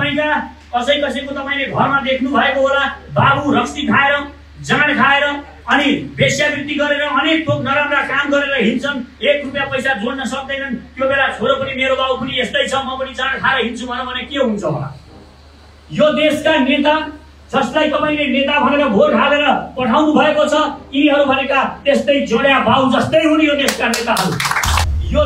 कसैको तपाईले घरमा देख्नु भएको होला, बाबु रक्सी खाएर जाँड खाएर अनि वेश्यावृत्ति गरेर अनेक थोक नराम्रा काम गरेर हिँड्छन्, 1 रुपैयाँ पैसा जोड्न सक्दैनन्। त्यो बेला छोरो पनि मेरो बाबु पनि यस्तै छ, म पनि जाँड खाएर हिँड्छु भने के हुन्छ होला? यो देशका नेता जसलाई तपाईले नेता भनेर भोट हालेर पठाउनु भएको छ, यिनीहरू भनेका त्यस्तै जोड्या बाउ जस्तै हुन्। यो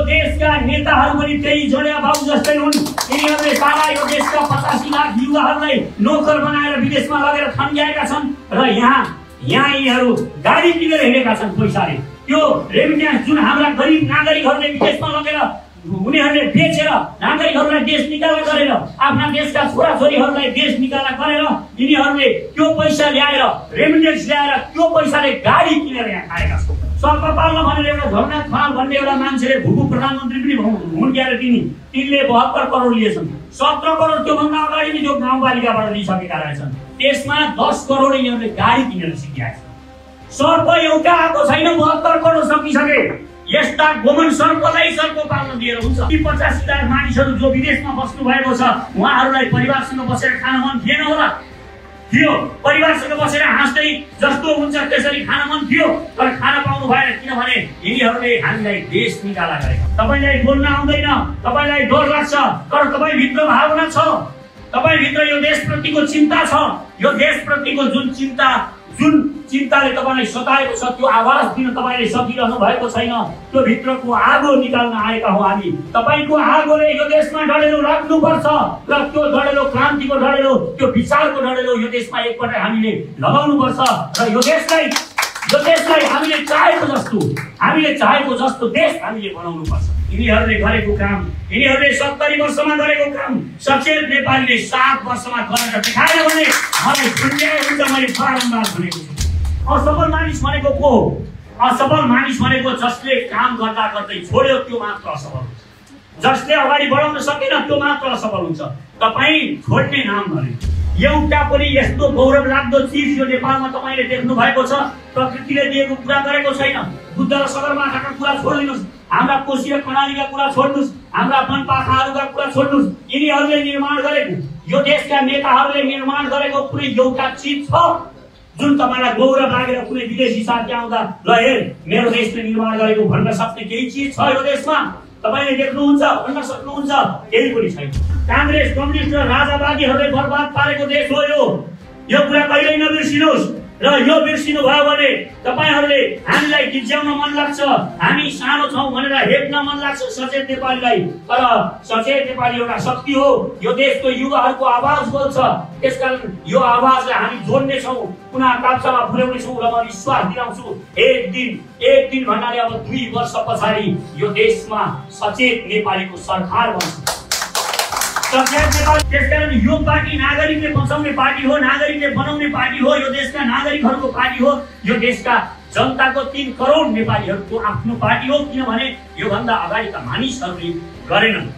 देशका नेताहरू पनि त्यही जोड्या बाउ जस्तै हुन्। यिनीहरूले सारा यो देशका 85 लाख युवाहरूलाई नोकर बनाएर विदेशमा लगेर थन्क्याएका छन् र यहाँ यिनीहरू गाडी किनेर हिँडेका छन् पैसाले। त्यो रेमिट्यान्स जुन हाम्रा गरिब नागरिकहरूले विदेशमा लगेर उनीहरूले बेचेर नागरिकहरूलाई देश निकाला गरेर आफ्ना देशका छोराछोरीहरूलाई देश निकाला गरेर यिनीहरूले त्यो पैसा ल्याएर रेमिटेन्स ल्याएर त्यो पैसाले गाडी किनेर यहाँ आएका छन्। सर्प पाल्न भनेर एउटा झरना खनाल भन्ने एउटा मान्छेले भूपू प्रधानमन्त्री पनि हुन् क्यारे तिनले 72 करोड लिएछन्। 17 करोड त्योभन्दा अगाडि नै जो गाउँपालिकाबाट लिइसकेका रहेछन्। त्यसमा 10 करोड यिनीहरूले गाडी किनेर सिकेका छन्। सर्प एउटा आएको छैन, 72 करोड सकिसके। यस्ता गोमन सर्पलाई सर्प पाल्न दिएर हुन्छ? 85 लाख मानिसहरू जो विदेशमा बस्नु भएको छ, उहाँहरूलाई परिवारसँग बसेर खान मन थिएन होला? थियो। परिवारसँग बसेर हाँस्दै जस्तो हुन्छ त्यसरी खान मन थियो, तर खान पाउनु भएन, किनभने यिनीहरूले हामीलाई देश निकाला गरेका। तपाईलाई बोल्न आउँदैन, तपाईलाई डर लाग्छ, तर तपाईभित्र भावना छ, तपाईभित्र यो देशप्रतिको चिन्ता छ। यो देशप्रतिको जुन चिन्ताले तपाईलाई सताएको छ, त्यो आवाज दिन तपाईले सकिरहनु भएको छैन। त्यो भित्रको आगो निकाल्न आएका हौ हामी। तपाईको आगोले यो देशमा डढेलो लाग्नुपर्छ र त्यो डढेलो क्रान्तिको डढेलो, त्यो विचारको डढेलो यो देशमा एकपल्ट हामीले लगाउनुपर्छ र यो देशलाई हामीले चाहेको जस्तो देश हामीले बनाउनुपर्छ। यिनीहरूले गरेको काम, यिनीहरूले 70 वर्षमा गरेको काम सचेत नेपालीले 7 वर्षमा गरेर देखाएन भने मलाई झुन्ड्याए हुन्छ। मैले बारम्बार भनेको छु, असफल मानिस भनेको को हो? असफल मानिस भनेको जसले काम गर्दा गर्दै छोड्यो, त्यो मात्र असफल हुन्छ। जसले अगाडि बढाउन सकेन, त्यो मात्र असफल हुन्छ। तपाईँ छोड्ने नाम भने एउटा पनि यस्तो गौरव लाग्दो चिज यो नेपालमा तपाईले देख्नु भएको छ? प्रकृतिले दिएको कुरा गरेको छैन। बुद्ध र सगरमाथाका कुरा छोड्दिनुस्, हाम्रा कोशी र कर्णालीका कुरा छोड्नुस्, हाम्रा वनपाखाहरूका कुरा छोड्नुस्। यिनीहरूले निर्माण गरेको, यो देशका नेताहरूले निर्माण गरेको कुनै एउटा चिज छ जुन तपाईलाई गौरव लागेर कुनै विदेशी साथी आउँदा ल हेर मेरो देशले निर्माण गरेको भन्न सक्ने केही चिज छ यो देशमा? तपाईले देख्नुहुन्छ, भन्न सक्नुहुन्छ? केही पनि छैन। कांग्रेस, कम्युनिस्ट र राजावादीहरूले बर्बाद पारेको देश हो यो कुरा कहिल्यै नबिर्सिनुहोस्। र यो बिर्सिनु भयो भने तपाईहरूले हामीलाई गिज्याउन मन लाग्छ, हामी सानो छौं भनेर हेप्न मन लाग्छ सचेत नेपालीलाई। तर सचेत नेपाली एउटा शक्ति हो, यो देशको युवाहरूको आवाज बोल्छ। त्यसकारण यो आवाजलाई हामी जोड्ने छौं, पुनः आकांक्षामा पुर्याउने छौं र म विश्वास दिलाउँछु एक दिन भन्नाले अब 2 वर्ष पछाडि यो देशमा सचेत नेपालीको सरकार बन्छ। त्यसकारण यो पार्टी नागरिकले बचाउने पार्टी हो, नागरिकले बनाउने पार्टी हो, यो देशका नागरिकहरूको पार्टी हो, यो देशका जनताको 3 करोड नेपालीहरूको आफ्नो पार्टी हो। किनभने योभन्दा अगाडिका मानिसहरूले गरेनन्।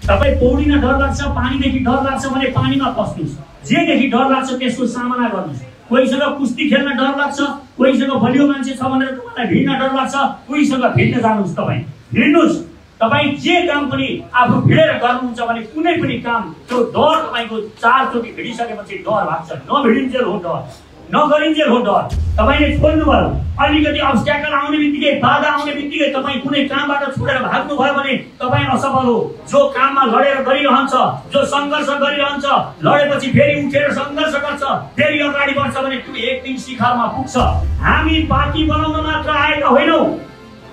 तपाईँ पौडिन डर लाग्छ, पानीदेखि डर लाग्छ भने पानीमा पस्नुस्। जेदेखि डर लाग्छ त्यसको सामना गर्नुस्। कोहीसँग कुस्ती खेल्न डर लाग्छ, कोहीसँग बलियो मान्छे छ भनेर तपाईलाई भिड्न डर लाग्छ, कोहीसँग भिड्न जानुस्। तपाईँ भिड्नुस्। तपाईँ जे काम पनि आफू भिडेर गर्नुहुन्छ भने कुनै पनि काम त्यो डर तपाईँको 4 चोटि भिडिसकेपछि डर लाग्छ। नभिडिन्जेल हो डर, नगरिन्जेल हो डर। तपाईँले छोड्नु भयो, अलिकति अब्स्ट्याकल आउने बित्तिकै, बाधा आउने बित्तिकै तपाईँ कुनै कामबाट छोडेर भाग्नु भयो भने तपाईँ असफल हो। जो काममा लडेर गरिरहन्छ, जो सङ्घर्ष गरिरहन्छ, लडेपछि फेरि उठेर सङ्घर्ष गर्छ, फेरि अगाडि बढ्छ भने त्यो एक दिन शिखरमा पुग्छ। हामी पार्टी बनाउन मात्र आएका होइनौँ,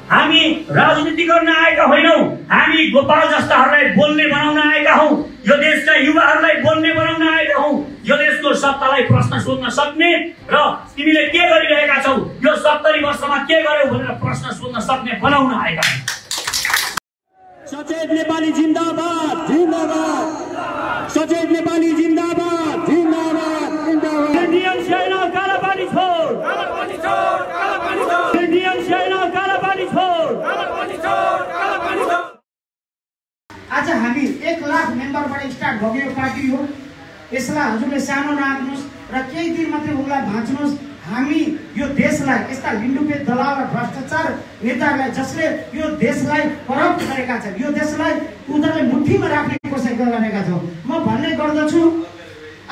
हामी राजनीति गर्न आएका होइनौँ, हामी गोपाल जस्ताहरूलाई बोल्ने बनाउन आएका हौँ, यो देशका युवाहरूलाई बोल्ने बनाउन आएका हौँ, यो देशको सत्तालाई प्रश्न सोध्न सक्ने र तिमीले के गरिरहेका छौ, यो 70 वर्षमा के गर्यौ भनेर प्रश्न सोध्न सक्ने बनाउन आएका हौँ। सचेत नेपाली जिन्दाबाद, जिन्दाबाद। सचेत नेपाली जिन्दाबाद, जिन्दाबाद, जिन्दाबाद। इंडियन सेना काला पानी छोड़, काला पानी छोड़, काला पानी छोड़। इंडियन सेना काला पानी छोड़, काला पानी छोड़, काला पानी छोड़। आज हामी 1 लाख मेम्बरबाट स्टार्ट भएको पार्टी हो। यसलाई हजुरले सानो नराख्नुस् र केही दिन मात्रै उसलाई भाँच्नुस्। हामी यो देशलाई यस्ता लिन्डुपे दलाल र भ्रष्टाचार नेताहरूलाई जसले यो देशलाई करप्ट गरेका छन्, यो देशलाई उनीहरूले मुठीमा राख्ने कोसिस गरिरहेका छन्। म भन्ने गर्दछु,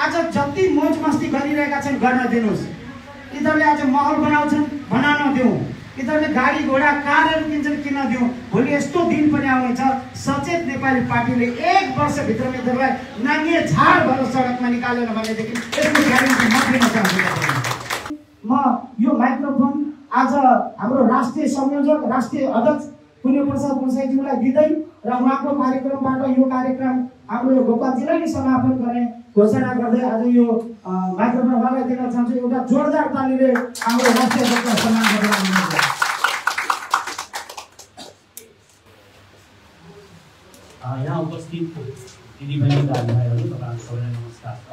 आज जति मोज मस्ती गरिरहेका छन् गर्न दिनुहोस्। यिनीहरूले आज महल बनाउँछन्, बनाउन दिउँ। यिनीहरूले गाडी घोडा कारहरू किन्छन्, किन दिउँ। भोलि यस्तो दिन पनि आउनेछ, सचेत नेपाली पार्टीले 1 वर्षभित्रमा यिनीहरूलाई नाङ्गे झार भएर सडकमा निकालेन भनेदेखि यसको ग्यारेन्टी म दिन चाहन्छु। म यो माइक्रोफोन आज हाम्रो राष्ट्रिय संयोजक, राष्ट्रिय अध्यक्ष पुण्य प्रसाद बसाइज्यूलाई दिँदै र उहाँको कार्यक्रमबाट यो कार्यक्रम हाम्रो गोपालजीलाई नै समापन गर्ने घोषणा गर्दै आज यो माइक्रोफोन उहाँलाई दिन चाहन्छु। एउटा जोरदार तालीले हाम्रो राष्ट्रिय अध्यक्षलाई सम्मान गर्नुहुन्छ। यहाँ उपस्थित दिदीबहिनी दाजुभाइहरू तपाईँहरू सबैलाई नमस्कार छ।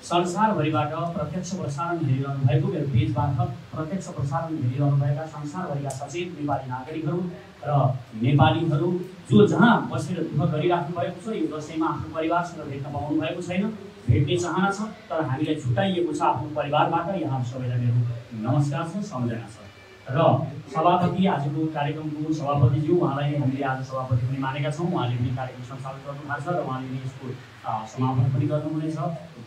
संसारभरिबाट प्रत्यक्ष प्रसारण हेरिरहनु भएको मेरो पेजबाट प्रत्यक्ष प्रसारण हेरिरहनुभएका संसारभरिका सचेत नेपाली नागरिकहरू र नेपालीहरू जो जहाँ बसेर दुःख गरिराख्नु भएको छ, यो दशैँमा आफ्नो परिवारसँग भेट्न पाउनु भएको छैन, भेट्ने चाहना छ तर हामीलाई छुट्याइएको छ आफ्नो परिवारबाट, यहाँ सबैलाई मेरो नमस्कार छ, सम्झना छ। र सभापति, आजको कार्यक्रमको सभापतिज्यू, उहाँलाई नै हामीले आज सभापति पनि मानेका छौँ। उहाँले पनि कार्यक्रम सञ्चालन गर्नु भएको छ र उहाँले पनि यसको समापन पनि गर्नुहुनेछ।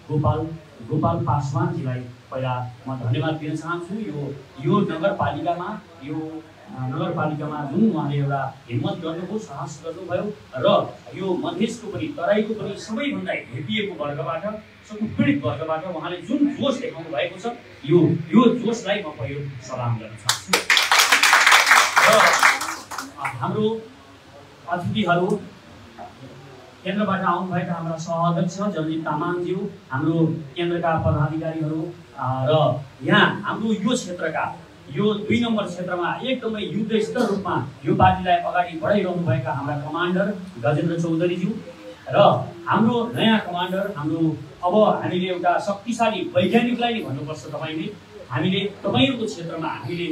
गोपाल पासवानजीलाई पहिला म धन्यवाद दिन चाहन्छु। यो नगरपालिकामा जुन उहाँले एउटा हिम्मत गर्नुभयो, साहस गर्नुभयो र यो मधेसको पनि तराईको पनि सबैभन्दा हेपिएको वर्गबाट, उत्पीडित वर्गबाट उहाँले जुन जोस देखाउनु भएको छ, यो जोसलाई म पहिलो सलाम गर्न चाहन्छु। र हाम्रो अतिथिहरू, केन्द्रबाट आउनुभएका हाम्रा सहअध्यक्ष जलजित तामाङज्यू, हाम्रो केन्द्रका पदाधिकारीहरू र यहाँ हाम्रो यो क्षेत्रका यो 2 नम्बर क्षेत्रमा एकदमै युद्धस्तर रूपमा यो पार्टीलाई अगाडि बढाइरहनुभएका हाम्रा कमान्डर गजेन्द्र चौधरीज्यू र हाम्रो नयाँ कमान्डर, हाम्रो अब हामीले एउटा शक्तिशाली वैज्ञानिकलाई नै भन्नुपर्छ। हामीले तपाईँहरूको क्षेत्रमा हामीले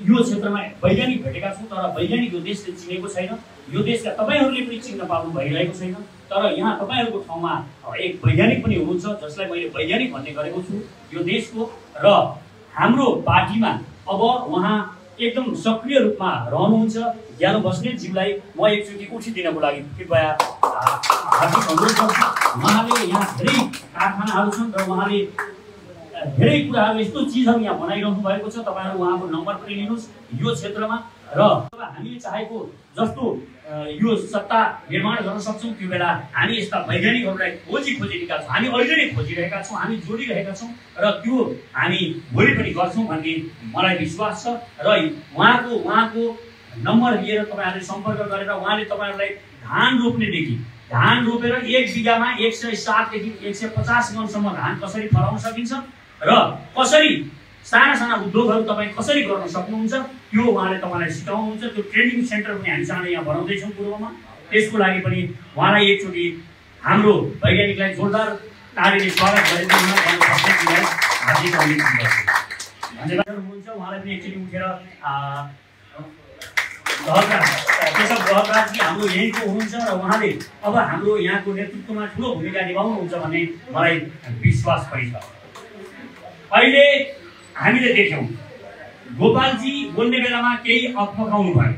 यो क्षेत्रमा वैज्ञानिक भेटेका छौँ तर वैज्ञानिक यो देशले चिनेको छैन, यो देशका तपाईँहरूले पनि चिन्न पाउनु भइरहेको छैन। तर यहाँ तपाईँहरूको ठाउँमा एक वैज्ञानिक पनि हुनुहुन्छ जसलाई मैले वैज्ञानिक भन्ने गरेको छु यो देशको। र हाम्रो पार्टीमा अब उहाँ एकदम सक्रिय रूपमा रहनुहुन्छ। ज्ञानो बस्नेतज्यूलाई म एकचोटि उठिदिनको लागि कृपया हार्दिक अनुरोध गर्छु। उहाँले यहाँ धेरै कारखानाहरू छन् र उहाँले धेरै कुराहरू, यस्तो चिजहरू यहाँ बनाइरहनु भएको छ। तपाईँहरू उहाँको नम्बर पनि लिनुहोस् यो क्षेत्रमा। र हामीले चाहेको जस्तो यो सत्ता निर्माण गर्न सक्छौँ त्यो बेला हामी यस्ता वैज्ञानिकहरूलाई खोजी निकाल्छौँ। हामी अहिले नै खोजिरहेका छौँ, हामी जोडिरहेका छौँ र त्यो हामी भोलि पनि गर्छौँ भन्ने मलाई विश्वास छ। र उहाँको नम्बर लिएर तपाईँहरूले सम्पर्क गरेर उहाँले तपाईँहरूलाई धान रोपेर 1 बिघामा 107 देखि 150 मनसम्म धान कसरी फलाउन सकिन्छ र कसरी साना उद्योगहरू तपाईँ कसरी गर्न सक्नुहुन्छ त्यो उहाँले तपाईँलाई सिकाउनुहुन्छ। त्यो ट्रेनिङ सेन्टर पनि हामी चाँडै यहाँ बनाउँदैछौँ पूर्वमा। त्यसको लागि पनि उहाँलाई एकचोटि हाम्रो वैज्ञानिकलाई जोरदार तालीले स्वागत गरेर हार्दिक धन्यवाद हुनुहुन्छ। उहाँलाई पनि एकचोटि उठेर केशव गहतराजी हाम्रो यहीँको हुनुहुन्छ र उहाँले अब हाम्रो यहाँको नेतृत्वमा ठुलो भूमिका निभाउनुहुन्छ भन्ने मलाई विश्वास पनि छ। अहिले हामीले देख्यौँ गोपालजी बोल्ने बेलामा केही अफकाउनु भयो।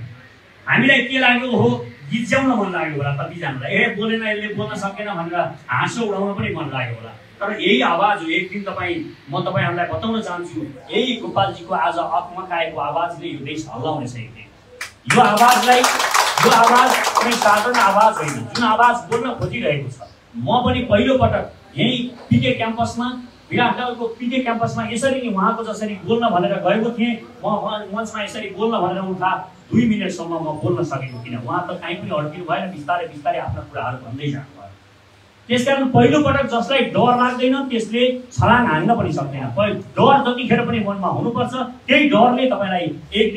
हामीलाई के लाग्यो, हो गिज्याउन मन लाग्यो होला कतिजनालाई, बोलेन यसले बोल्न सकेन भनेर हाँसो उडाउन पनि मन लाग्यो होला। तर यही आवाज हो, एक दिन म तपाईँहरूलाई बताउन चाहन्छु, यही गोपालजीको आज अकमकाएको आवाजले यो देश हल्लाउने छ। यो आवाज कुनै साधारण आवाज होइन, जुन आवाज बोल्न खोजिरहेको छ। म पनि पहिलो पटक यही पिके क्याम्पसमा, विराटनगरको पिके क्याम्पसमा यसरी नै उहाँको जसरी बोल्न भनेर गएको थिएँ। म मञ्चमा यसरी बोल्न भनेर उठा 2 मिनटसम्म म बोल्न सकेको थिइनँ। उहाँ त कहीँ पनि अड्किनु भएन, बिस्तारै आफ्ना कुराहरू भन्दै जानुभयो। त्यसकारण पहिलो पटक जसलाई डर लाग्दैन त्यसले छलाङ हान्न पनि सक्दैन। डर जतिखेर पनि मनमा हुनुपर्छ, त्यही डरले तपाईँलाई एक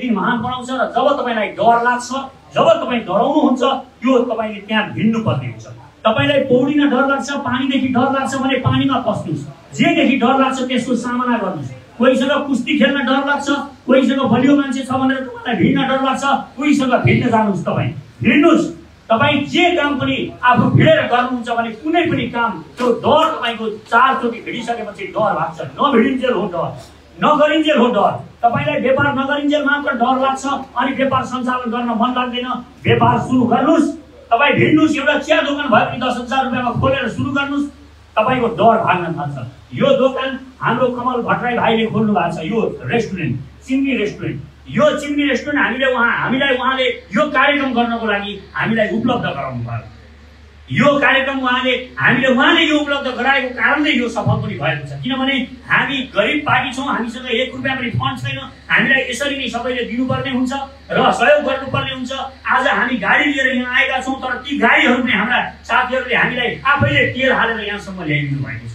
दिन महान बनाउँछ। र जब तपाईँलाई डर लाग्छ, जब तपाईँ डराउनुहुन्छ त्यो तपाईँले त्यहाँ भिड्नु पर्ने हुन्छ। तपाईँलाई पौडिन डर लाग्छ, पानीदेखि डर लाग्छ भने पानीमा पस्नुहोस्। जेदेखि डर लाग्छ त्यसको सामना गर्नुहोस्। कोहीसँग कुस्ती खेल्न डर लाग्छ, कोहीसँग बलियो मान्छे छ भनेर तपाईँलाई भिड्न डर लाग्छ, कोहीसँग भिड्न जानुहोस्। तपाईँ भिड्नुहोस्, तपाईँ जे काम पनि आफू भिडेर गर्नुहुन्छ भने कुनै पनि काम त्यो डर तपाईँको 4 चोटि भिडिसकेपछि डर लाग्छ। नभिडिन्जेल हो डर, नगरिन्जेल हो डर। तपाईँलाई व्यापार नगरिन्जेल मात्र डर लाग्छ अनि व्यापार सञ्चालन गर्न मन लाग्दैन। व्यापार सुरु गर्नुहोस्, तपाईँ भिड्नुहोस्, एउटा चिया दोकान भए पनि 10,000 रुपियाँमा खोलेर सुरु गर्नुहोस्, तपाईँको डर भाग्न थाल्छ। यो दोकान हाम्रो कमल भट्टराई भाइले खोल्नु भएको छ, यो रेस्टुरेन्ट चिम्नी रेस्टुरेन्ट। यो चिम्नी रेस्टुरेन्ट हामीलाई उहाँले यो कार्यक्रम गर्नको लागि हामीलाई उपलब्ध गराउनु भयो। यो कार्यक्रम उहाँले यो उपलब्ध गराएको कारणले यो सफल पनि भएको छ। किनभने हामी गरिब पार्टी छौँ, हामीसँग 1 रुपियाँ पनि फन्ड छैन। हामीलाई यसरी नै सबैले दिनुपर्ने हुन्छ र सहयोग गर्नुपर्ने हुन्छ। आज हामी गाडी लिएर यहाँ आएका छौँ, तर ती गाडीहरू पनि हाम्रा साथीहरूले हामीलाई आफैले तेल हालेर यहाँसम्म ल्याइदिनु भएको छ।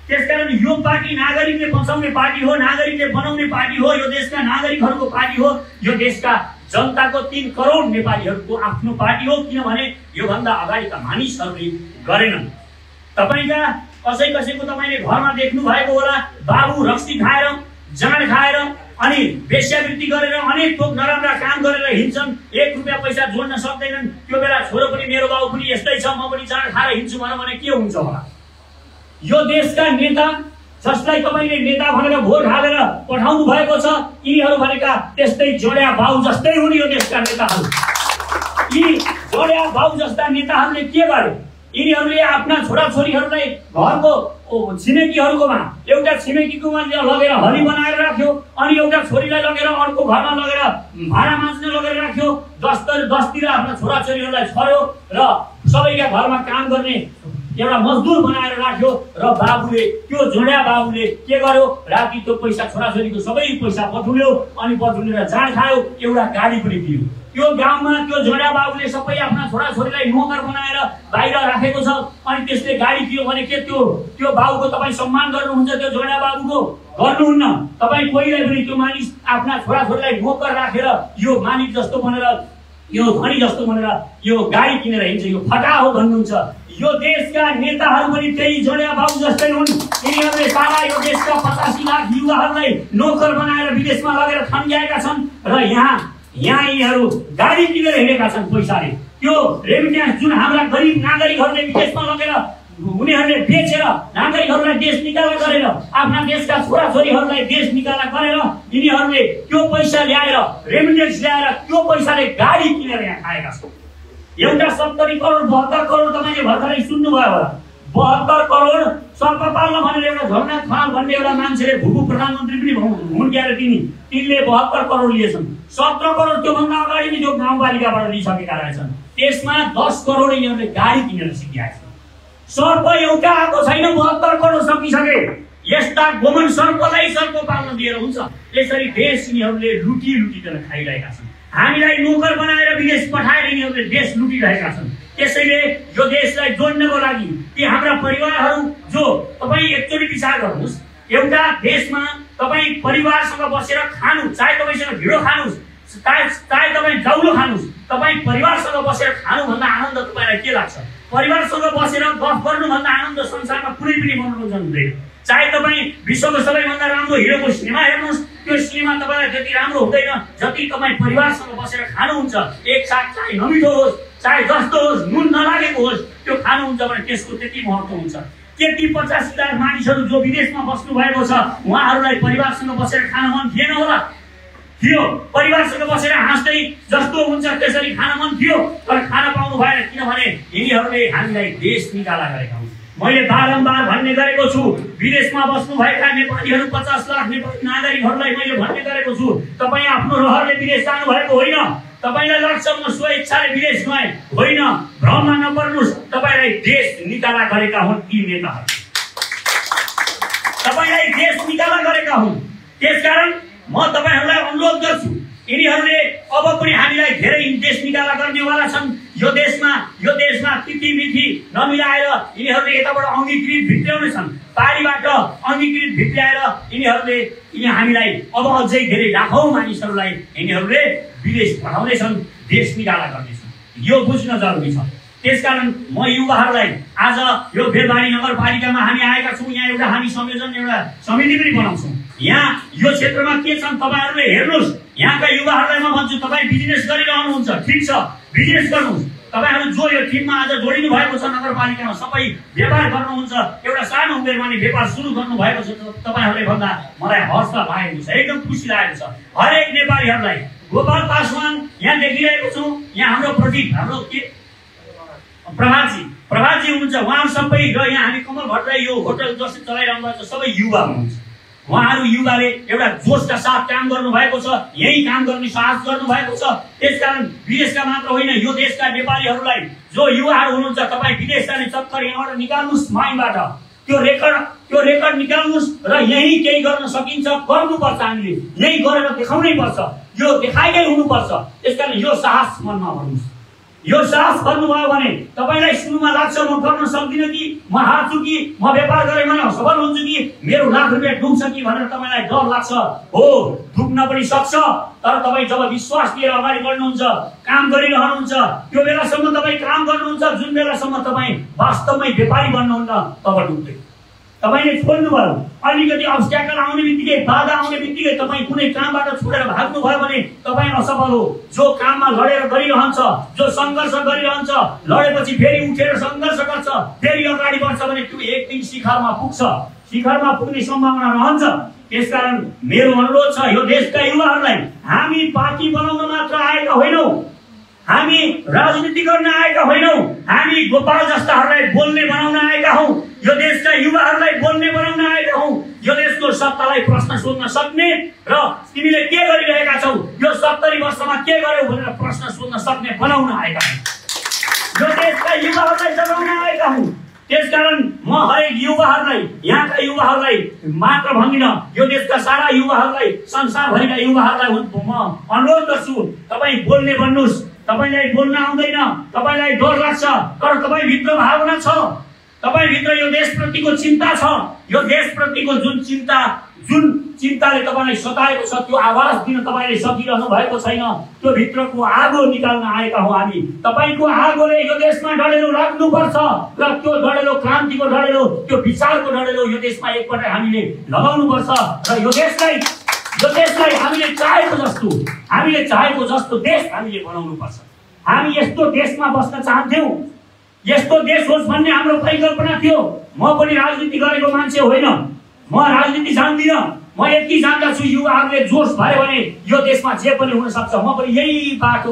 त्यसकारण यो पार्टी नागरिकले बचाउने पार्टी हो, नागरिकले बनाउने पार्टी हो, यो देशका नागरिकहरूको पार्टी हो, यो देशका जनताको 3 करोड नेपालीहरूको आफ्नो पार्टी हो। किनभने योभन्दा अगाडिका मानिसहरूले गरेनन्। तपाईँका कसैको तपाईँले घरमा देख्नु भएको होला, बाबु रक्सी खाएर, जाँड खाएर अनि वेश्यावृत्ति गरेर अनेक थोक नराम्रा काम गरेर हिँड्छन्, 1 रुपियाँ पैसा जोड्न सक्दैनन्। त्यो बेला छोरो पनि मेरो बाबु पनि यस्तै छ, म पनि जाँड खाएर हिँड्छु भने के हुन्छ होला? यो देशका नेता जसलाई तपाईँले नेता भनेर भोट हालेर पठाउनु भएको छ, यिनीहरू भनेका त्यस्तै जोड्या बाउ जस्तै हुन्। यो देशका नेताहरू, यी जोड्या बाउ जस्ता नेताहरूले के गरे? यिनीहरूले आफ्ना छोराछोरीहरूलाई घरको छिमेकीहरूकोमा, एउटा छिमेकीकोमा लगेर हली बनाएर राख्यो अनि एउटा छोरीलाई लगेर अर्को घरमा लगेर भाँडा माझ्न लगेर राख्यो। 10तिर आफ्ना छोराछोरीहरूलाई छर्यो र सबैका घरमा काम गर्ने एउटा मजदुर बनाएर राख्यो। र बाबुले, त्यो जोड्या बाबुले के गर्यो? राति त्यो पैसा छोराछोरीको सबै पैसा पठुल्यो अनि पठुलेर जाँड खायो, एउटा गाडी पनि दियो। त्यो गाउँमा त्यो जोड्या बाबुले सबै आफ्ना छोराछोरीलाई नोकर बनाएर बाहिर राखेको छ अनि त्यसले गाडी दियो भने के त्यो बाबुको तपाईँ सम्मान गर्नुहुन्छ? त्यो जोड्या बाबुको गर्नुहुन्न। तपाईँ कोहीलाई पनि त्यो मानिस आफ्ना छोराछोरीलाई नोकर राखेर यो मानिस जस्तो बनेर, यो धनी जस्तो बनेर यो गाडी किनेर हिँड्छ, यो फटा हो भन्नुहुन्छ। यो देशका नेताहरू पनि त्यही जोड्या बाबु जस्तै हुन्। यिनीहरूले सारा यो देशका 85 लाख युवाहरूलाई नोकर बनाएर विदेशमा लगेर थन्क्याएका छन् र यहाँ यिनीहरू गाडी किनेर हिँडेका छन् पैसाले। त्यो रेमिट्यान्स जुन हाम्रा गरिब नागरिकहरूले विदेशमा लगेर उनीहरूले बेचेर नागरिकहरूलाई देश निकाला गरेर, आफ्ना देशका छोराछोरीहरूलाई देश निकाला गरेर यिनीहरूले त्यो पैसा ल्याएर, रेमिट्यान्स ल्याएर त्यो पैसाले गाडी किनेर यहाँ खाएका छन्। एउटा 70 करोड 72 करोड तपाईँले भर्खरै सुन्नुभयो होला। 72 करोड सर्प पाल्न भनेर एउटा झरना खनाल भन्ने एउटा मान्छेले भूपू प्रधानमन्त्री पनि हुन् क्यारे तिनले 72 करोड लिएछन्। 17 करोड त्योभन्दा अगाडि नै त्यो गाउँपालिकाबाट लिइसकेका रहेछन्। त्यसमा 10 करोड यिनीहरूले गाडी किनेर सिकिआएका छन्। सर्प एउटा आएको छैन, 72 करोड सकिसके। यस्ता गोमन सर्पलाई सर्प पाल्न दिएर हुन्छ? यसरी देश यिनीहरूले लुटिकन खाइरहेका छन्। हामीलाई नोकर बनाएर विदेश पठाएर यिनीहरूले देश लुटिरहेका छन्। त्यसैले यो देशलाई जोड्नको लागि ती हाम्रा परिवारहरू जो तपाईँ एकचोटि विचार गर्नुहोस्, एउटा देशमा तपाईँ परिवारसँग बसेर खानु, चाहे तपाईँसँग ढिँडो खानुहोस्, चाहे तपाईँ जाउलो खानुहोस्, तपाईँ परिवारसँग बसेर खानुभन्दा आनन्द तपाईँलाई के लाग्छ? परिवारसँग बसेर गफ गर्नुभन्दा आनन्द संसारमा कुनै पनि मनोरञ्जन हुँदैन। चाहे तपाईँ विश्वको सबैभन्दा राम्रो हिरोको सिनेमा हेर्नुहोस्, त्यो सिनेमा तपाईँलाई त्यति राम्रो हुँदैन जति तपाईँ परिवारसँग बसेर खानुहुन्छ। एकसाथ चाहे नमिठो होस्, चाहे जस्तो होस्, नुन नलागेको होस्, त्यो खानुहुन्छ भने त्यसको त्यति महत्त्व हुन्छ। के ती 85 लाख मानिसहरू जो विदेशमा बस्नु भएको छ उहाँहरूलाई परिवारसँग बसेर खान मन थिएन होला? थियो। परिवारसँग बसेर हाँस्दै जस्तो हुन्छ त्यसरी खान मन थियो, तर खान पाउनु भएन। किनभने यिनीहरूले हामीलाई देश निकाला गरेका हुन्। मैले बारम्बार भन्ने गरेको छु, विदेशमा बस्नुभएका नेपालीहरू 50 लाख नेपाली नागरिकहरूलाई मैले भन्ने गरेको छु, तपाईँ आफ्नो रहरले विदेश जानु भएको होइन। तपाईँलाई लाग्छ म स्वेच्छाले विदेश गएँ, होइन। भ्रममा नपर्नुहोस्, तपाईँलाई देश निकाला गरेका हुन् ती नेताहरू। तपाईँलाई देश निकाला गरेका हुन्। त्यसकारण म तपाईँहरूलाई अनुरोध गर्छु, यिनीहरूले अब पनि हामीलाई धेरै देश निकाला गर्नेवाला छन्। यो देशमा तिथिमिथि नमिलाएर यिनीहरूले यताबाट अङ्गीकृत भित्र्याउने छन्, पारीबाट अङ्गीकृत भित्र्याएर यिनीहरूले हामीलाई अब अझै धेरै लाखौँ मानिसहरूलाई यिनीहरूले विदेश पठाउँदैछन्, देश निकाला गर्दैछन्। यो बुझ्न जरुरी छ। त्यसकारण म युवाहरूलाई आज यो बेलबारी नगरपालिकामा हामी आएका छौँ। यहाँ एउटा हामी संयोजन एउटा समिति पनि बनाउँछौँ। यहाँ यो क्षेत्रमा के छन् तपाईँहरूले हेर्नुहोस्। यहाँका युवाहरूलाई म भन्छु, तपाईँ बिजनेस गरिरहनुहुन्छ, ठिक छ, बिजनेस गर्नुहोस्, तपाईहरु जो यो टिममा आज जोडिनु भएको छ नगरपालिकामा सबै व्यापार गर्नुहुन्छ एउटा सानो उमेरमा नि व्यापार सुरु गर्नु भएको छ तपाईहरुले भन्दा मलाई हर्ष लागेको छ एकदम खुसी लागेको छ हरेक नेपालीहरुलाई गोपाल पासवान यहाँ देखिरहेको छु यहाँ हाम्रो प्रदीप हाम्रो के प्रभातजी हुनुहुन्छ उहाँ सबै र यहाँ हामी कमल भट्टराई यो होटल जसले चलाइरहनु भएको छ सबै युवा हुनुहुन्छ उहाँहरु युवाले एउटा जोशका साथ काम गर्नु भएको छ यही काम गर्ने साहस गर्नु भएको छ त्यसकारण विदेशका मात्र होइन यो देशका नेपालीहरुलाई जो युवाहरु हुनुहुन्छ तपाई विदेश जाने चक्कर यहाँबाट निकाल्नुस् माइन्डबाट त्यो रेकर्ड निकाल्नुस् र यही केही गर्न सकिन्छ गर्नुपर्छ हामीले यही गरेर देखाउनै पर्छ यो देखाइदै हुनुपर्छ त्यसकारण यो साहस मनमा भन्नुस् यो साहस गर्नुभयो भने तपाईलाई सुरुमा लाग्छ म गर्न सक्दिन कि म हार्छु कि म व्यापार गरे भने सफल हुन्छु कि मेरो लाख रुपैयाँ डुब्छ कि भनेर तपाईलाई डर लाग्छ हो डुब्न पनि सक्छ तर तपाई जब विश्वास लिएर अगाडि बढ्नुहुन्छ काम गरिरहनुहुन्छ त्यो बेलासम्म तपाई काम गर्नुहुन्छ जुन बेलासम्म तपाई वास्तवमै व्यापारी बन्नुहुन्न तब डुब्दै तपाईले छोड्नु भयो अलिकति अब्स्ट्याकल आउने बित्तिकै बाधा आउने बित्तिकै तपाई कुनै कामबाट छोडेर भाग्नु भयो भने तपाई असफल हो जो काममा लडेर गरिरहन्छ जो संघर्ष गरिरहन्छ लडेपछि फेरि उठेर संघर्ष गर्छ फेरि अगाडि बढ्छ भने त्यो एक दिन शिखरमा पुग्छ शिखरमा पुग्ने सम्भावना रहन्छ त्यसकारण मेरो अनुरोध छ यो देशका युवाहरुलाई हामी पार्टी बनाउन मात्र आएका होइनौ हामी राजनीति गर्न आएका होइनौ हामी गोपाल जस्ताहरुलाई बोल्ने बनाउन आएका हौ यो देशका युवाहरुलाई बोल्ने बनाउन आएका हौ यो देशको सत्तालाई प्रश्न सोध्न सक्ने र तिमीले के गरिरहेका छौ यो 70 वर्षमा के गर्यौ भनेर प्रश्न सोध्न सक्ने बनाउन आएका हौ यो देशका युवाहरुलाई जगाउन आएका हौ त्यसकारण म हरेक युवाहरुलाई यहाँका युवाहरुलाई मात्र भन्दिन यो देशका सारा युवाहरुलाई संसारभरिका युवाहरुलाई म अनुरोध गर्छु तपाई बोल्ने बन्नुस् तपाईलाई बोल्न आउँदैन तपाईलाई डर लाग्छ तर तपाई भित्र भावना छ तपाई भित्र यो देशप्रतिको चिन्ता छ यो देशप्रतिको जुन चिन्ताले तपाईलाई सताएको छ त्यो आवाज दिन तपाईले सकिरहनु भएको छैन त्यो भित्रको आगो निकाल्न आएका हौ हामी तपाईको आगोले यो देशमा डढेलो लाग्नु पर्छ र त्यो डढेलो क्रान्तिको डढेलो त्यो विचारको डढेलो यो देशमा एकपटक हामीले लगाउनु पर्छ र यो देशलाई हामीले चाहेको जस्तो देश हामीले बनाउनु पर्छ हामी यस्तो देशमा बस्न चाहन्थ्यौ यस्तो देश होस् भन्ने हाम्रो परिकल्पना थियो म पनि राजनीति गरेको मान्छे होइन म राजनीति जान्दिन म यति जान्दछु युवाहरुले जोश भयो भने यो देशमा जे पनि हुन सक्छ म पनि यही बाटो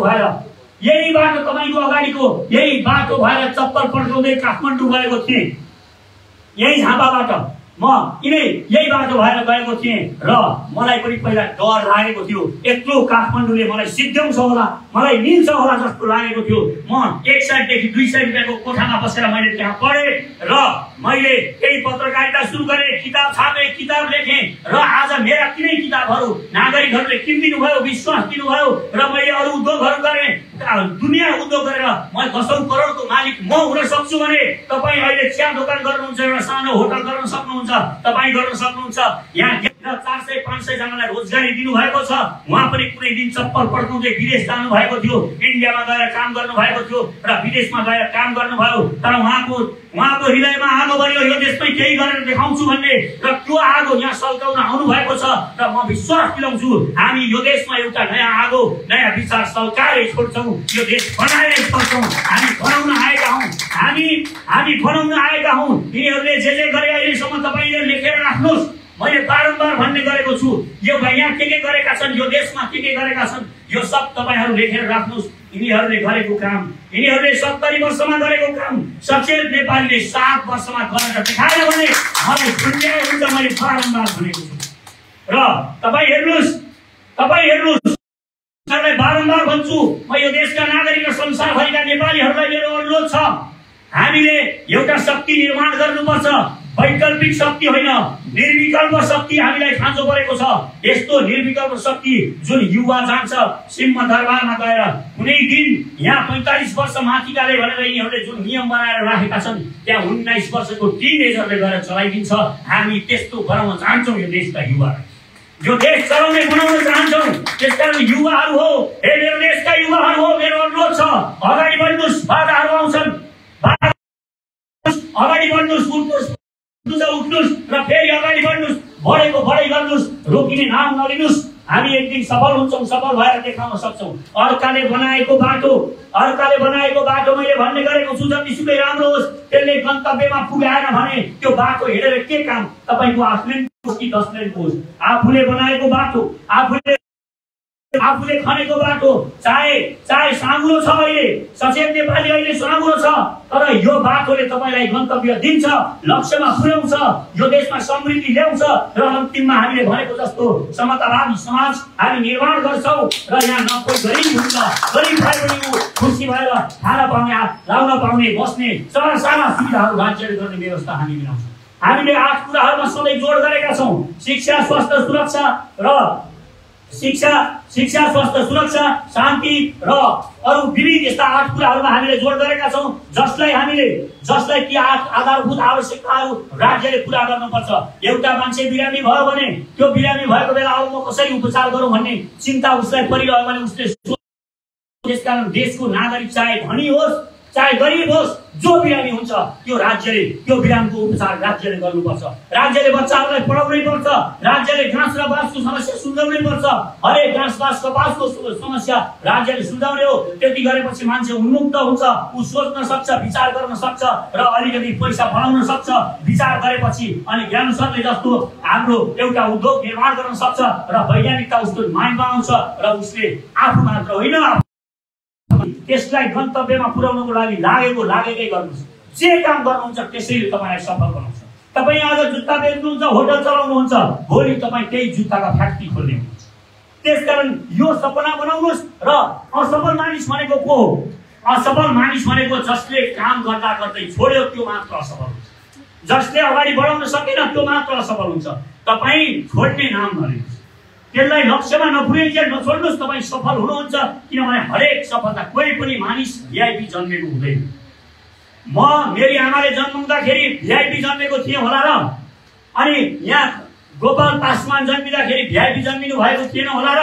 तपाईको अगाडिको यही बाटो भएर चप्पल पड्काउँदै काठमाडौँ गएको थिएँ यही झापाबाट म यही बाटो भएर गएको थिएँ र मलाई पनि पहिला डर लागेको थियो यत्रो काठमाडौँले मलाई सिद्ध्याउँछ होला मलाई मिल्छ होला जस्तो लागेको थियो म 1 सयदेखि 200 रुपैयाँको कोठामा बसेर मैले त्यहाँ पढेँ र मैले केही पत्रकारिता सुरु गरेँ किताब छापे किताब लेखेँ र आज मेरा तिनै किताबहरू नागरिकहरूले किनिदिनु भयो विश्वास दिनुभयो र मैले अरू उद्योगहरू गरेँ दुनिया उद्योग गरेर म 10औं करोडको मालिक म हुन सक्छु भने तपाई अहिले चिया दोकान गर्नुहुन्छ एउटा सानो होटल गर्न सक्नुहुन्छ तपाई गर्न सक्नुहुन्छ यहाँ 400-500 जनालाई रोजगारी दिनु भएको छ उहाँ पनि कुनै दिन चप्पल पड्काउँदै विदेश जानु भएको थियो इन्डियामा गएर काम गर्नु भएको थियो र विदेशमा गएर काम गर्नु भयो तर उहाँको हृदयमा आगो बल्यो यो देशमै केही गरेर देखाउँछु भन्ने र त्यो आगो यहाँ सल्काउन आउनु भएको छ र म विश्वास दिलाउँछु हामी यो देशमा एउटा नयाँ आगो नयाँ विचार सल्काएर छोड्छौं यो देश बनाएर छोड्छौं हामी बनाउन आएका हौं यिनीहरूले जे गरे अहिलेसम्म तपाईले लेखेर राख्नुस् मैले बारम्बार भन्ने गरेको छु यो यहाँ के गरेका छन् यो देशमा के गरेका छन् यो सब तपाईहरु लेखेर राख्नुस् यिनीहरूले गरेको काम यिनीहरूले 70 वर्षमा गरेको काम सचेत नेपालीले 7 वर्षमा गरेर देखायो भने मलाई पुण्य हुन्छ मैले बारम्बार भनेको छु र तपाई हेर्नुस् सरलाई बारम्बार भन्छु म यो देशका नागरिक र संसारभरिका नेपालीहरूलाई मेरो अनुरोध छ हामीले एउटा शक्ति निर्माण गर्नुपर्छ वैकल्पिक शक्ति होइन निर्विकल्प शक्ति हामीलाई खाँचो परेको छ यस्तो निर्विकल्प शक्ति जुन युवा जान्छ सिंह दरबारमा गएर कुनै दिन यहाँ 45 वर्ष माथिकाले भनेर यिनीहरूले जुन नियम बनाएर राखेका छन् त्यहाँ 19 वर्षको टिनेजरले गएर चलाइदिन्छ हामी त्यस्तो बनाउन चाहन्छौं यो देशका युवाहरू यो देश चलाउने बनाउन चाहन्छौं त्यसकारण युवाहरू हो हे मेरो देशका युवाहरू हो मेरो अनुरोध छ अगाडि बढ्नुस् बाधाहरू आउँछन् अगाडि बढ्नुस् उठ्नुस् र फेरि अगाडि बढ्नुस् बढेको बढै गर्नुस् रोकिने नाम नलिनुस् हामी एक दिन सफल हुन्छौँ, सफल भएर देखाउन सक्छौँ। अर्काले बनाएको बाटो मैले भन्ने गरेको छु जतिसुकै राम्रो होस्, त्यसले गन्तव्यमा पुगाएन भने त्यो बाटो हिँडेर के काम? तपाईँको आफ्नै होस् कि दसैँको होस्, आफूले बनाएको बाटो, आफूले खनेको बाटो चाहे साँगुरो छ, अहिले सचेत नेपाली अहिले साँगुरो छ, तर यो बाटोले तपाईँलाई गन्तव्य दिन्छ, लक्ष्यमा पुर्याउँछ, यो देशमा समृद्धि ल्याउँछ र अन्तिममा हामीले भनेको जस्तो समतावादी समाज हामी निर्माण गर्छौँ र यहाँ न कोही गरिब हुन्छ, गरिब भए पनि खुसी भएर खाना पाउने, लाउन पाउने, बस्ने साना सुविधाहरू राज्यले गर्ने व्यवस्था हामी मिलाउँछौँ। हामीले 8 कुराहरूमा सधैँ जोड गरेका छौँ। शिक्षा, स्वास्थ्य, सुरक्षा, शान्ति र अरू विविध यस्ता 8 कुराहरूमा हामीले जोड गरेका छौँ, जसलाई ती 8 आधारभूत आवश्यकताहरू राज्यले पुरा गर्नुपर्छ। एउटा मान्छे बिरामी भयो भने त्यो बिरामी भएको बेला अब म कसरी उपचार गरौँ भन्ने चिन्ता उसलाई परिरह्यो भने उसले त्यसकारण देशको नागरिक चाहे धनी होस् चाहे गरिब होस्, जो बिरामी हुन्छ त्यो राज्यले त्यो बिरामको उपचार राज्यले गर्नुपर्छ। राज्यले बच्चाहरूलाई पढाउनै पर्छ, राज्यले घाँस र बाँसको समस्या सुल्झाउनै पर्छ। हरेक घाँस बाँस कपासको समस्या राज्यले सुल्झाउने हो। त्यति गरेपछि मान्छे उन्मुक्त हुन्छ, ऊ सोच्न सक्छ, विचार गर्न सक्छ र अलिकति पैसा बनाउन सक्छ। विचार गरेपछि अनि ज्ञान सरले जस्तो हाम्रो एउटा उद्योग निर्माण गर्न सक्छ र वैज्ञानिकता उसको माइन्डमा आउँछ र उसले आफू मात्र होइन त्यसलाई गन्तव्यमा पुर्याउनको लागि लागेकै गर्नुहुन्छ। जे काम गर्नुहुन्छ त्यसैले तपाईँलाई सफल बनाउँछ। तपाईँ आज जुत्ता बेच्नुहुन्छ, होटल चलाउनुहुन्छ, भोलि तपाईँ त्यही जुत्ताका फ्याक्ट्री खोल्ने हुनुहुन्छ। त्यसकारण यो सपना बनाउनुहोस्। र असफल मानिस भनेको को हो? असफल मानिस भनेको जसले काम गर्दा गर्दै छोड्यो त्यो मात्र असफल हुन्छ। जसले अगाडि बढाउन सकेन त्यो मात्र असफल हुन्छ। तपाईँ छोड्ने नाम नलिनुहोस्, त्यसलाई लक्ष्यमा नपुर्याइन्जेल नछोड्नुहोस्, तपाईँ सफल हुनुहुन्छ। किनभने हरेक सफलता कोही पनि मानिस भिआइपी जन्मेको हुँदैन। मेरी आमाले जन्माउँदाखेरि भिआइपी जन्मेको थिएँ होला र, अनि यहाँ गोपाल पासवान जन्मिँदाखेरि भिआइपी जन्मिनु भएको थिएन होला र।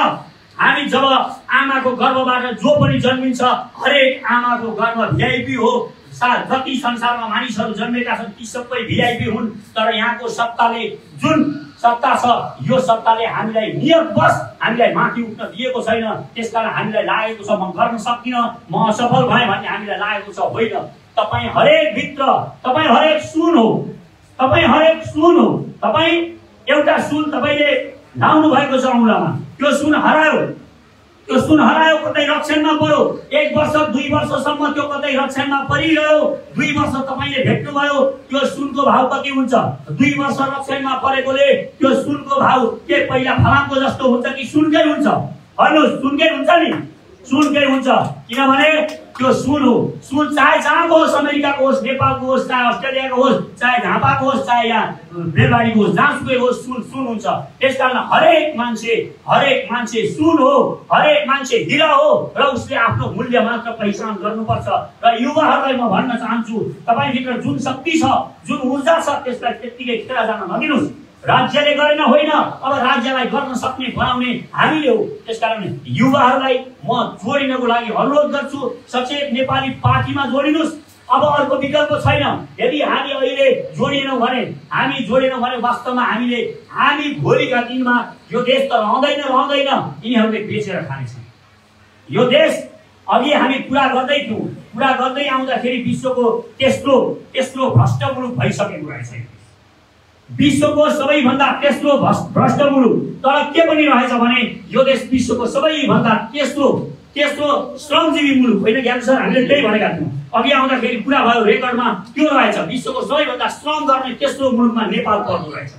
हामी जब आमाको गर्भबाट जो पनि जन्मिन्छ हरेक आमाको गर्भ भिआइपी हो। जति संसारमा मानिसहरू जन्मेका छन् ती सबै भिआइपी हुन्। तर यहाँको सत्ताले जुन सत्ता छ यो सत्ताले हामीलाई नियतवश हामीलाई माथि उठ्न दिएको छैन। त्यसकारण हामीलाई लागेको छ म गर्न सक्दिनँ, म असफल भएँ भन्ने हामीलाई लागेको छ। होइन, तपाईँ हरेक भित्र, तपाईँ हरेक सुन हो, तपाईँ एउटा सुन तपाईँले लाउनु भएको छ औँलामा, त्यो सुन हरायो, कतै रक्षणमा पर्यो। 1 वर्ष 2 वर्षसम्म त्यो कतै रक्षणमा परिरह्यो। 2 वर्ष तपाईँले भेट्नुभयो, त्यो सुनको भाउ कति हुन्छ? 2 वर्ष रक्षणमा परेकोले त्यो सुनको भाउ के पहिला फलामको जस्तो हुन्छ कि सुनकै हुन्छ? भन्नुहोस्, सुनकै हुन्छ नि, सुनकै हुन्छ। किनभने त्यो सुन हो। सुन चाहे जहाँको होस्, अमेरिकाको होस्, नेपालको होस्, चाहे अस्ट्रेलियाको होस्, चाहे झापाको होस्, चाहे यहाँ बेलबारीको होस्, जहाँसुकै होस्, सुन हुन्छ। त्यसकारण हरेक मान्छे सुन हो, हरेक मान्छे हिरा हो र उसले आफ्नो मूल्य मात्र पहिचान गर्नुपर्छ। र युवाहरूलाई म भन्न चाहन्छु, तपाईँभित्र जुन शक्ति छ, जुन ऊर्जा छ, त्यसलाई त्यत्तिकै खेर जान नदिनुहोस्। राज्यले गरेन होइन, अब राज्यलाई गर्न सक्ने बनाउने हामीले हो। त्यसकारण युवाहरूलाई म जोडिनको लागि अनुरोध गर्छु, सचेत नेपाली पार्टीमा जोडिनुहोस्। अब अर्को विकल्प छैन। यदि हामी अहिले जोडिएनौँ भने वास्तवमा हामी भोलिका दिनमा यो देश त रहँदैन, यिनीहरूले बेचेर खानेछन्। यो देश अघि हामी कुरा गर्दै आउँदाखेरि विश्वको तेस्रो भ्रष्ट मुलुक भइसकेको रहेछ। विश्वको सबैभन्दा तेस्रो भ्रष्ट मुलुक। तर के पनि रहेछ भने यो देश विश्वको सबैभन्दा तेस्रो श्रमजीवी मुलुक होइन। ज्ञान सर, हामीले त्यही भनेका थियौँ अघि आउँदाखेरि कुरा भयो, रेकर्डमा त्यो रहेछ। विश्वको सबैभन्दा श्रम गर्ने तेस्रो मुलुकमा नेपाल पर्दो रहेछ।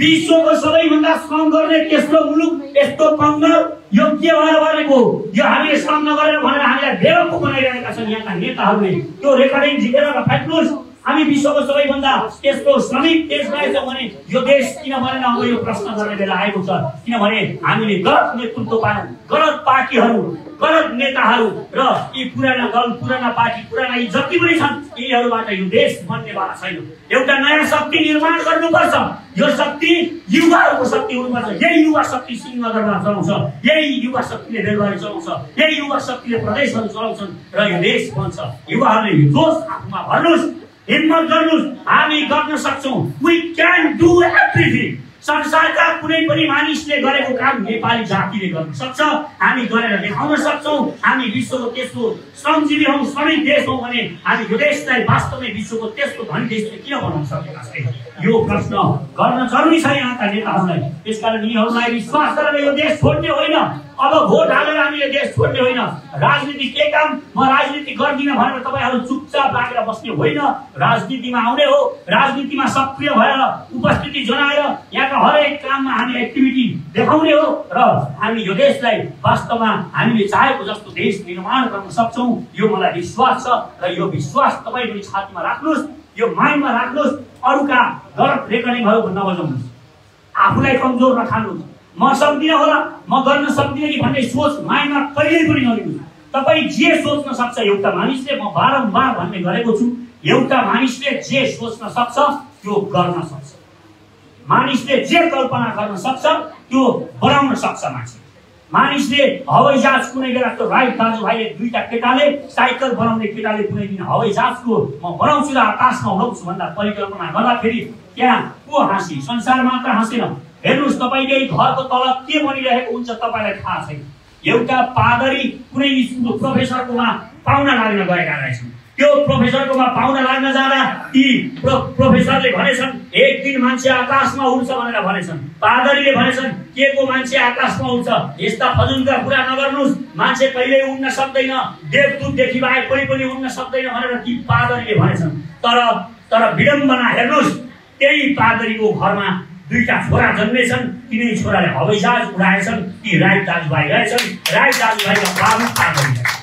विश्वको सबैभन्दा श्रम गर्ने तेस्रो मुलुक यस्तो कङ्गाल, यो के भएर बनेको? यो हामीले श्रम नगरेर भनेर हामीलाई बेवकुफ बनाइरहेका छन् यहाँका नेताहरूले। त्यो रेकर्डिङ झिकेर फ्याक्नुहोस्। हामी विश्वको सबैभन्दा तेस्रो श्रमिक देश रहेछौँ भने यो देश किन बनेन? अब यो प्रश्न गर्ने बेला आएको छ। किनभने हामीले गलत नेतृत्व पायौँ, गलत पार्टीहरू, गलत नेताहरू र यी पुराना दल, पुराना पार्टी, पुराना यी जति पनि छन् यिनीहरूबाट यो देश बन्नेवाला छैन। एउटा नयाँ शक्ति निर्माण गर्नुपर्छ। यो शक्ति युवाहरूको शक्ति हुनुपर्छ। यही युवा शक्ति सिंहदरबार चलाउँछ, यही युवा शक्तिले बेलबारी चलाउँछ, यही युवा शक्तिले प्रदेशहरू चलाउँछन् र यो देश बन्छ। युवाहरूले यो जोस आफूमा भर्नुहोस्, हिम्मत गर्नुहोस्। हामी गर्न सक्छौँ। We can do everything. संसारका कुनै पनि मानिसले गरेको काम नेपाली जातिले गर्न सक्छ। हामी गरेर देखाउन सक्छौँ। हामी विश्वको तेस्रो श्रमजीवी हौँ, श्रमिक देश हौँ भने हामी यो देशलाई वास्तवमै विश्वको तेस्रो धनी देशले किन बनाउन सकेका छैन? यो प्रश्न गर्न जरुरी छ यहाँका नेताहरूलाई। त्यसकारण यिनीहरूलाई विश्वास गरेर यो देश छोड्ने होइन, अब भोट हालेर हामीले देश छोड्ने होइन। राजनीति के काम, म राजनीति गर्दिनँ भनेर तपाईँहरू चुपचाप लागेर बस्ने होइन। राजनीतिमा आउने हो, राजनीतिमा सक्रिय भएर उपस्थिति जनाएर यहाँका हरेक काममा हामी एक्टिभिटी देखाउने हो र हामी यो देशलाई वास्तवमा हामीले चाहेको जस्तो देश निर्माण गर्न सक्छौँ। यो मलाई विश्वास छ र यो विश्वास तपाईँ पनि छातीमा राख्नुहोस्, यो माइन्डमा राख्नुहोस्। अरूका गलत रेकर्डिङहरू नबजाउनुहोस्, आफूलाई कमजोर नखानुहोस्। म सक्दिनँ होला, म गर्न सक्दिनँ कि भन्ने सोच माइन्डमा कहिल्यै पनि नलिनुहोस्। तपाईँ जे सोच्न सक्छ एउटा मानिसले, म बारम्बार भन्ने गरेको छु, एउटा मानिसले जे सोच्न सक्छ त्यो गर्न सक्छ। मानिसले जे कल्पना गर्न सक्छ त्यो बनाउन सक्छ। मानिसले हवाई जहाज कुनै बेला त्यो राइट दाजुभाइले दुईटा केटाले साइकल बनाउने केटाले कुनै दिन हवाई जहाजको म बनाउँछु र आकाशमा उडाउँछु भन्दा परिकल्पना गर्दाखेरि त्यहाँ को हाँसी? संसार मात्र हाँसेन। हेर्नुहोस्, तपाईँले घरको तल के बनिरहेको हुन्छ तपाईँलाई थाहा छैन। एउटा पादरी कुनै स्कुलको प्रोफेसरकोमा पाहुना लाग्न गएका रहेछन्। त्यो प्रोफेसरकोमा पाहुना लाग्न जाँदा ती प्रोफेसरले भनेछन् एक दिन मान्छे आकाशमा उड्छ भनेर भनेछन्। पादरीले भनेछन् के को मान्छे आकाशमा उड्छ? यस्ता फजुलका कुरा नगर्नुहोस्, मान्छे कहिल्यै उड्न सक्दैन, देवदूतदेखि बाहेक कोही पनि उड्न सक्दैन भनेर ती पादरीले भनेछन्। तर विडम्बना हेर्नुहोस्, त्यही पादरीको घरमा दुईटा छोरा जन्मेछन्। तिनै छोराले हवाई जहाज उडाएछन्। ती राइट दाजुभाइ रहेछन्। राइट दाजुभाइका बाबु पादरी।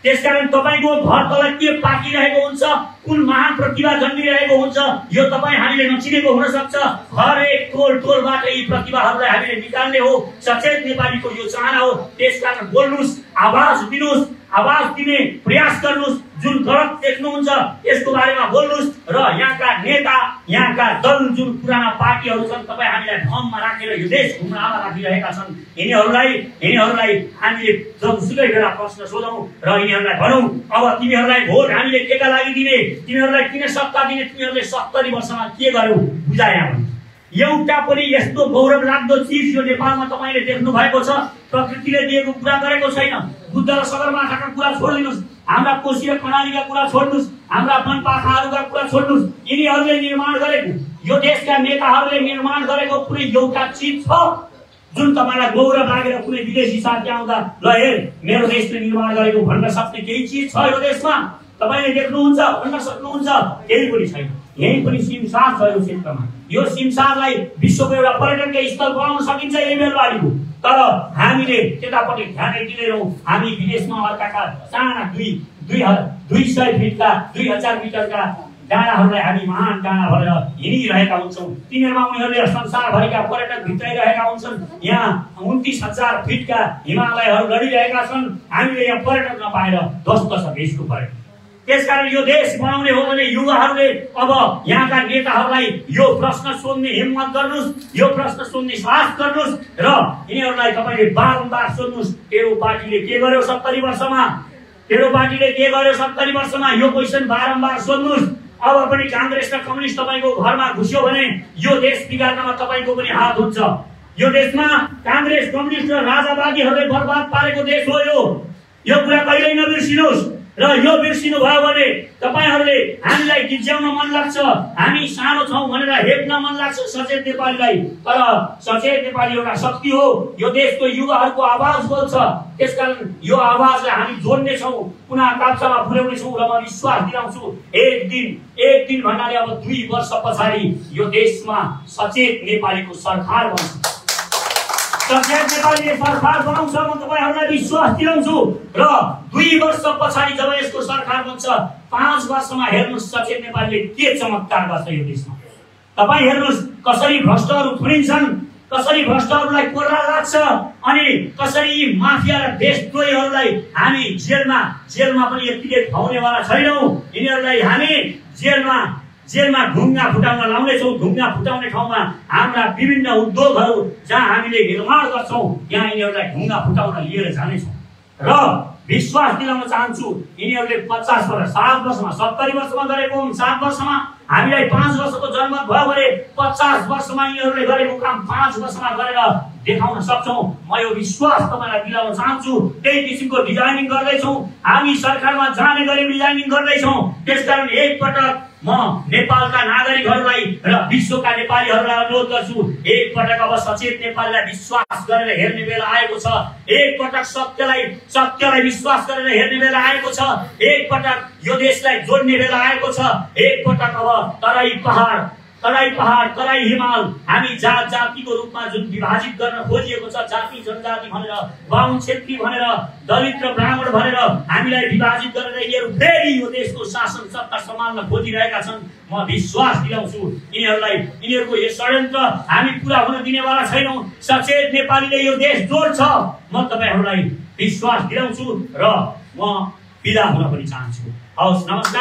त्यसकारण तपाईँको घर तल के पाकिरहेको हुन्छ, कुन महान प्रतिभा जन्मिरहेको हुन्छ, यो तपाईँ हामीले नचिनेको हुन सक्छ। हरेक टोलबाट यी प्रतिभाहरूलाई हामीले निकाल्ने हो। सचेत नेपालीको यो चाहना हो। त्यसकारण बोल्नुहोस्, आवाज दिनुहोस्, आवाज दिने प्रयास गर्नुहोस्। जुन गलत देख्नुहुन्छ यसको बारेमा बोल्नुहोस् र यहाँका नेता, यहाँका दल, जुन पुराना पार्टीहरू छन्, तपाईँ हामीलाई भ्रममा राखेर यो देश घुम्नमा राखिरहेका छन्, यिनीहरूलाई हामीले जबसुकै बेला प्रश्न सोधौँ र यिनीहरूलाई भनौँ अब तिमीहरूलाई भोट हामीले केका लागि दिने, तिमीहरूलाई किन सत्ता दिने, तिमीहरूले 70 वर्षमा के गर्यौ बुझाए। एउटा पनि यस्तो गौरव लाग्दो चिज यो नेपालमा तपाईँले देख्नु भएको छ? प्रकृतिले दिएको कुरा गरेको छैन। बुद्ध र सगरमाथाका कुरा छोडिदिनुहोस्, हाम्रा कोशी र कर्णालीका कुरा छोड्नुहोस्, हाम्रा वनपाखाहरूका कुरा छोड्नुहोस्। यिनीहरूले निर्माण गरेको, यो देशका नेताहरूले निर्माण गरेको कुनै एउटा चिज छ जुन तपाईँलाई गौरव लागेर कुनै विदेशी साथी आउँदा ल हेर मेरो देशले निर्माण गरेको भन्न सक्ने केही चिज छ यो देशमा? तपाईँले देख्नुहुन्छ, भन्न सक्नुहुन्छ? केही पनि छैन। यही पनि सिमसार छ यो क्षेत्रमा। यो सिमसारलाई विश्वको एउटा पर्यटकीय स्थल बनाउन सकिन्छ यही बेलबारीको। तर हामीले त्यतापट्टि ध्यानै दिँदैनौँ। हामी विदेशमा अर्काका साना 200 फिटका 2000 मिटरका डाँडाहरूलाई हामी महान डाँडा भनेर हिँडिरहेका हुन्छौँ। तिनीहरूमा उनीहरूले संसारभरिका पर्यटक भित्राइरहेका हुन्छन्। यहाँ 29,000 फिटका हिमालयहरू लडिरहेका छन्। हामीले यहाँ पर्यटक नपाएर ध्वस्त छ देशको पर्यटक। त्यसकारण यो देश बनाउने हो भने युवाहरूले अब यहाँका नेताहरूलाई यो प्रश्न सोध्ने हिम्मत गर्नुहोस्, यो प्रश्न सोध्ने साहस गर्नुहोस् र यिनीहरूलाई तपाईँले बारम्बार सोध्नुहोस् तेरो पार्टीले के गर्यो 70 वर्षमा, तेरो पार्टीले के गर्यो 70 वर्षमा? यो क्वेसन बारम्बार सोध्नुहोस्। अब पनि कांग्रेस र कम्युनिस्ट तपाईँको घरमा घुस्यो भने यो देश बिगार्नमा तपाईँको पनि हात हुन्छ। यो देशमा कांग्रेस, कम्युनिस्ट र राजावादीहरूले बर्बाद पारेको देश हो यो कुरा कहिल्यै नबिर्सिनुहोस्। र यो बिर्सिनु भयो भने तपाईहरूले हामीलाई गिज्याउन मन लाग्छ, हामी सानो छौं भनेर हेप्न मन लाग्छ सचेत नेपालीलाई। तर सचेत नेपाली एउटा शक्ति हो। यो देशको युवाहरूको आवाज बोल्छ। त्यसकारण यो आवाजलाई हामी जोड्ने छौं, पुनः आकाशमा पुर्याउने छौं र म विश्वास दिलाउँछु एक दिन भन्नाले अब 2 वर्ष पछाडि यो देशमा सचेत नेपालीको सरकार बन्छ। सचेत नेपालीले सरकार बनाउँछ म तपाईहरुलाई विश्वास दिलाउँछु र 2 वर्ष पछाडि जब यसको सरकार बन्छ 5 वर्षमा हेर्नुस् सचेत नेपालीले के चमत्कार गर्छ यो देशमा। तपाई हेर्नुस् कसरी भ्रष्टहरु थुनिन्छन्, कसरी भ्रष्टहरुलाई कोर्रा लाग्छ अनि कसरी माफिया र देशद्रोहीहरुलाई हामी जेलमा पनि यतिले खुवाउनेवाला छैनौं। यिनीहरुलाई हामी जेलमा ढुङ्गा फुटाउन लाउने छौं। ढुङ्गा फुटाउने ठाउँमा हाम्रा विभिन्न उद्योगहरु जहाँ हामीले निर्माण गर्छौं त्यहाँ यिनीहरुलाई ढुङ्गा फुटाउन लिएर जाने छौं र विश्वास दिलाउन चाहन्छु यिनीहरुले 50 वर्ष 7 वर्षमा 70 वर्षमा गरेको 7 वर्षमा हामीलाई 5 वर्षको जनमत भयो भने 50 वर्षमा यिनीहरूले गरेको काम 5 वर्षमा गरेर देखाउन सक्छौं। म यो विश्वास तपाईलाई दिलाउन चाहन्छु। त्यही किसिमको डिजाइनिङ गर्दैछौं। हामी सरकारमा जाने गरी डिजाइनिङ गर्दैछौं। त्यसकारण एकपटक म नेपालका नागरिकहरूलाई र विश्वका नेपालीहरूलाई अनुरोध गर्छु, एकपटक अब सचेत नेपालीलाई विश्वास गरेर हेर्ने बेला आएको छ। एकपटक सत्यलाई विश्वास गरेर हेर्ने बेला आएको छ। एकपटक यो देशलाई जोड्ने बेला आएको छ। एकपटक अब तराई पहाड तराई हिमाल हामी जात जातिको रूपमा जुन विभाजित गर्न खोजिएको छ, जाति जनजाति भनेर, बाहुन क्षेत्री भनेर, दलित र ब्राह्मण भनेर हामीलाई विभाजित गरेर यिनीहरू फेरि यो देशको शासन सत्ता सम्हाल्न खोजिरहेका छन्। म विश्वास दिलाउँछु यिनीहरूलाई, यिनीहरूको यो षड्यन्त्र हामी पूरा हुन दिनेवाला छैनौं। सचेत नेपालीले यो देश जोड्छ। म तपाईहरूलाई विश्वास दिलाउँछु र म बिदा हुन पनि चाहन्छु। हवस्, नमस्कार।